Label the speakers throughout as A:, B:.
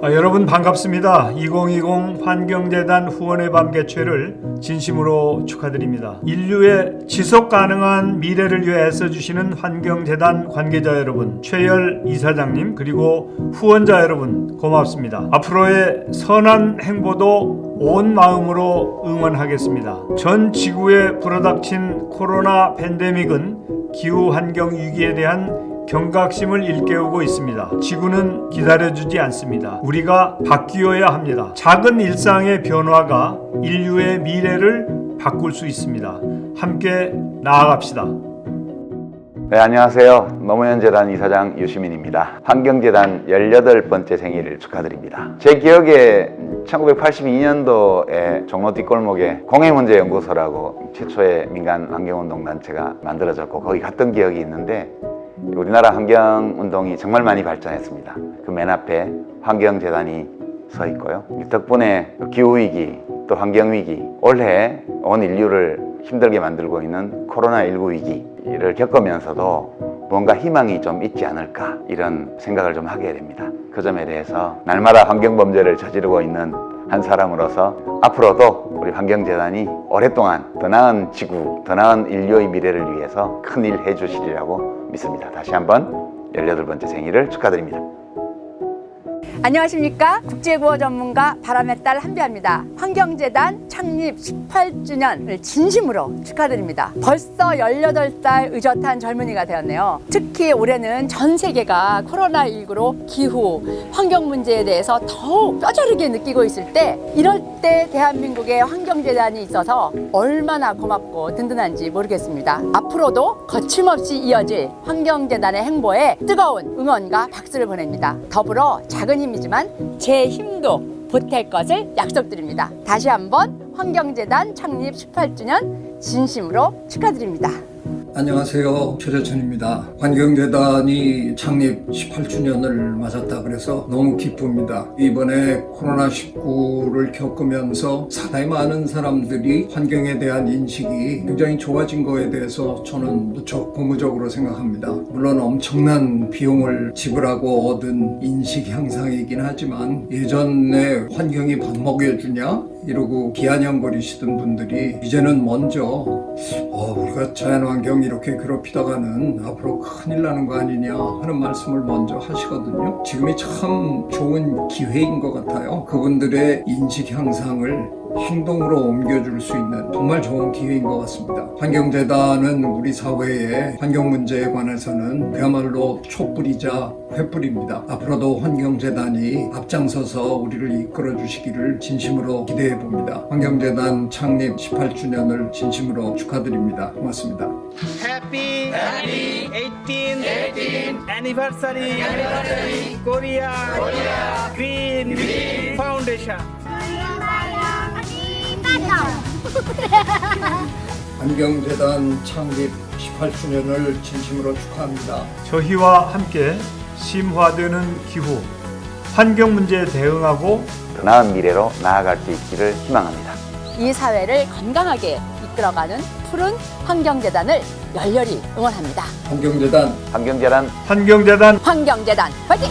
A: 여러분 반갑습니다. 2020 환경재단 후원의 밤 개최를 진심으로 축하드립니다. 인류의 지속 가능한 미래를 위해 애써주시는 환경재단 관계자 여러분, 최열 이사장님, 그리고 후원자 여러분 고맙습니다. 앞으로의 선한 행보도 온 마음으로 응원하겠습니다. 전 지구에 불어닥친 코로나 팬데믹은 기후 환경 위기에 대한 경각심을 일깨우고 있습니다. 지구는 기다려주지 않습니다. 우리가 바뀌어야 합니다. 작은 일상의 변화가 인류의 미래를 바꿀 수 있습니다. 함께 나아갑시다.
B: 네, 안녕하세요. 노무현재단 이사장 유시민입니다. 환경재단 18번째 생일을 축하드립니다. 제 기억에 1982년도에 종로 뒷골목에 공해문제연구소라고 최초의 민간 환경운동단체가 만들어졌고 거기 갔던 기억이 있는데 우리나라 환경운동이 정말 많이 발전했습니다. 그 맨 앞에 환경재단이 서 있고요. 덕분에 기후위기 또 환경위기, 올해 온 인류를 힘들게 만들고 있는 코로나19 위기를 겪으면서도 뭔가 희망이 좀 있지 않을까 이런 생각을 좀 하게 됩니다. 그 점에 대해서 날마다 환경범죄를 저지르고 있는 한 사람으로서 앞으로도 우리 환경재단이 오랫동안 더 나은 지구, 더 나은 인류의 미래를 위해서 큰일 해주시리라고 믿습니다. 다시 한번 18번째 생일을 축하드립니다.
C: 안녕하십니까? 국제구호 전문가 바람의 딸 한비아입니다. 환경재단 창립 18주년을 진심으로 축하드립니다. 벌써 18살 의젓한 젊은이가 되었네요. 특히 올해는 전 세계가 코로나19로 기후, 환경 문제에 대해서 더욱 뼈저리게 느끼고 있을 때, 이럴 때 대한민국의 환경재단이 있어서 얼마나 고맙고 든든한지 모르겠습니다. 앞으로도 거침없이 이어질 환경재단의 행보에 뜨거운 응원과 박수를 보냅니다. 더불어 작은 힘이지만 제 힘도 보탤 것을 약속드립니다. 다시 한번 환경재단 창립 18주년 진심으로 축하드립니다.
D: 안녕하세요. 최재천입니다. 환경재단이 창립 18주년을 맞았다 그래서 너무 기쁩니다. 이번에 코로나19를 겪으면서 상당히 많은 사람들이 환경에 대한 인식이 굉장히 좋아진 거에 대해서 저는 무척 고무적으로 생각합니다. 물론 엄청난 비용을 지불하고 얻은 인식 향상이긴 하지만 예전에 환경이 밥 먹여주냐? 이러고 기아냥거리시던 분들이 이제는 먼저 우리가 자연환경 이렇게 괴롭히다가는 앞으로 큰일 나는 거 아니냐 하는 말씀을 먼저 하시거든요. 지금이 참 좋은 기회인 것 같아요. 그분들의 인식 향상을 행동으로 옮겨줄 수 있는 정말 좋은 기회인 것 같습니다. 환경재단은 우리 사회의 환경 문제에 관해서는 그야말로 촛불이자 횃불입니다. 앞으로도 환경재단이 앞장서서 우리를 이끌어 주시기를 진심으로 기대해 봅니다. 환경재단 창립 18주년을 진심으로 축하드립니다. 고맙습니다.
E: Happy 18th anniversary Korea Green Foundation.
D: 환경재단 창립 18주년을 진심으로 축하합니다.
A: 저희와 함께 심화되는 기후, 환경 문제에 대응하고
B: 더 나은 미래로 나아갈 수 있기를 희망합니다.
C: 이 사회를 건강하게 이끌어가는 푸른 환경재단을 열렬히 응원합니다.
D: 환경재단
C: 환경재단 화이팅!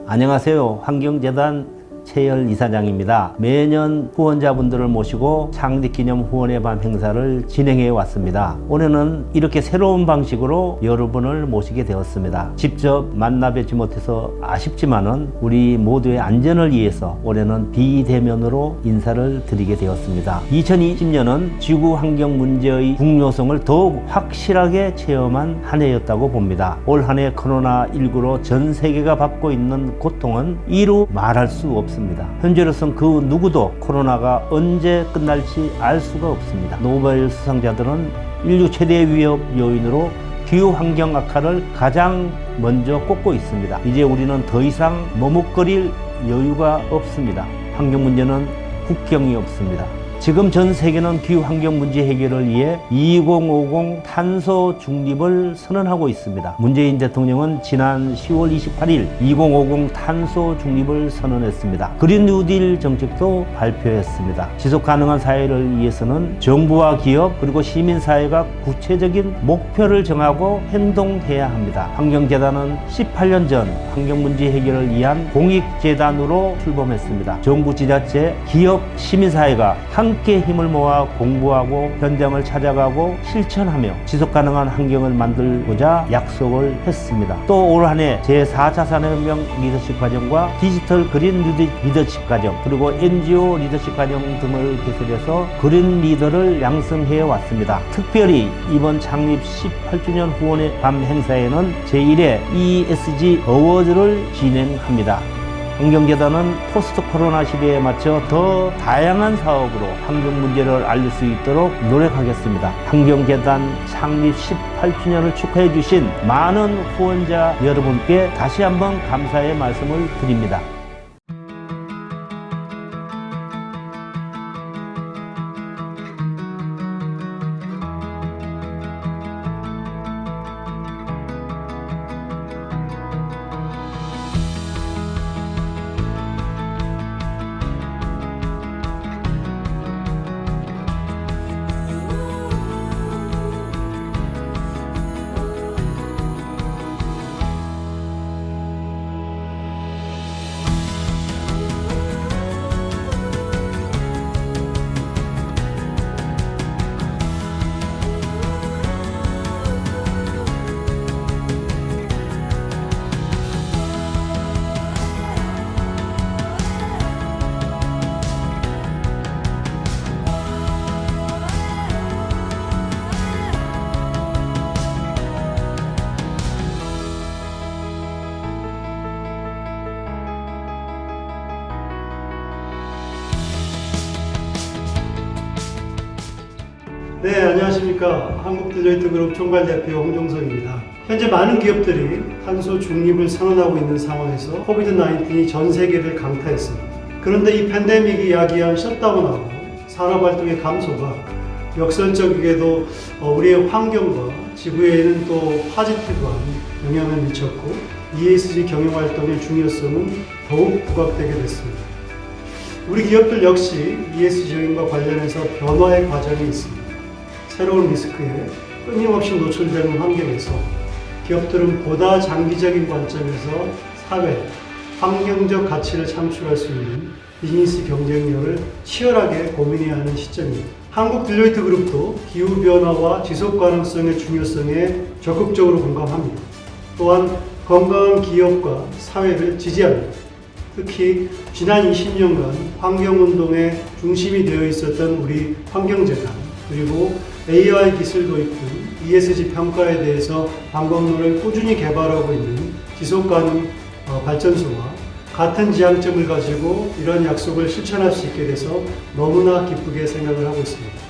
F: 안녕하세요. 환경재단 최열 이사장입니다. 매년 후원자분들을 모시고 창립기념 후원의 밤 행사를 진행해 왔습니다. 올해는 이렇게 새로운 방식으로 여러분을 모시게 되었습니다. 직접 만나 뵙지 못해서 아쉽지만은 우리 모두의 안전을 위해서 올해는 비대면으로 인사를 드리게 되었습니다. 2020년은 지구 환경 문제의 중요성을 더욱 확실하게 체험한 한 해였다고 봅니다. 올 한 해 코로나19로 전 세계가 받고 있는 고통은 이루 말할 수 없습니다. 현재로선 그 누구도 코로나가 언제 끝날지 알 수가 없습니다. 노벨 수상자들은 인류 최대 위협 요인으로 기후 환경 악화를 가장 먼저 꼽고 있습니다. 이제 우리는 더 이상 머뭇거릴 여유가 없습니다. 환경 문제는 국경이 없습니다. 지금 전 세계는 기후 환경 문제 해결을 위해 2050 탄소 중립을 선언하고 있습니다. 문재인 대통령은 지난 10월 28일 2050 탄소 중립을 선언했습니다. 그린 뉴딜 정책도 발표했습니다. 지속 가능한 사회를 위해서는 정부와 기업 그리고 시민사회가 구체적인 목표를 정하고 행동해야 합니다. 환경재단은 18년 전 환경 문제 해결을 위한 공익재단으로 출범했습니다. 정부, 지자체, 기업, 시민사회가 함께 힘을 모아 공부하고 현장을 찾아가고 실천하며 지속가능한 환경을 만들고자 약속을 했습니다. 또 올 한 해 제4차 산업혁명 리더십 과정과 디지털 그린 리더십 과정 그리고 NGO 리더십 과정 등을 개설해서 그린 리더를 양성해 왔습니다. 특별히 이번 창립 18주년 후원의 밤 행사에는 제1회 ESG 어워즈를 진행합니다. 환경재단은 포스트 코로나 시대에 맞춰 더 다양한 사업으로 환경 문제를 알릴 수 있도록 노력하겠습니다. 환경재단 창립 18주년을 축하해 주신 많은 후원자 여러분께 다시 한번 감사의 말씀을 드립니다.
G: 네, 안녕하십니까. 한국딜로이트그룹 총괄대표 홍종석입니다. 현재 많은 기업들이 탄소 중립을 선언하고 있는 상황에서 코비드-19이 전 세계를 강타했습니다. 그런데 이 팬데믹이 야기한 셧다운하고 산업활동의 감소가 역설적이게도 우리의 환경과 지구에는 또 파지티브한 영향을 미쳤고 ESG 경영활동의 중요성은 더욱 부각되게 됐습니다. 우리 기업들 역시 ESG 적용과 관련해서 변화의 과정이 있습니다. 새로운 리스크에 끊임없이 노출되는 환경에서 기업들은 보다 장기적인 관점에서 사회, 환경적 가치를 창출할 수 있는 비즈니스 경쟁력을 치열하게 고민해야 하는 시점입니다. 한국 딜로이트 그룹도 기후변화와 지속가능성의 중요성에 적극적으로 공감합니다. 또한 건강한 기업과 사회를 지지합니다. 특히 지난 20년간 환경운동의 중심이 되어 있었던 우리 환경재단, 그리고 AI 기술 도입 등 ESG 평가에 대해서 방법론을 꾸준히 개발하고 있는 지속가능 발전소와 같은 지향점을 가지고 이런 약속을 실천할 수 있게 돼서 너무나 기쁘게 생각을 하고 있습니다.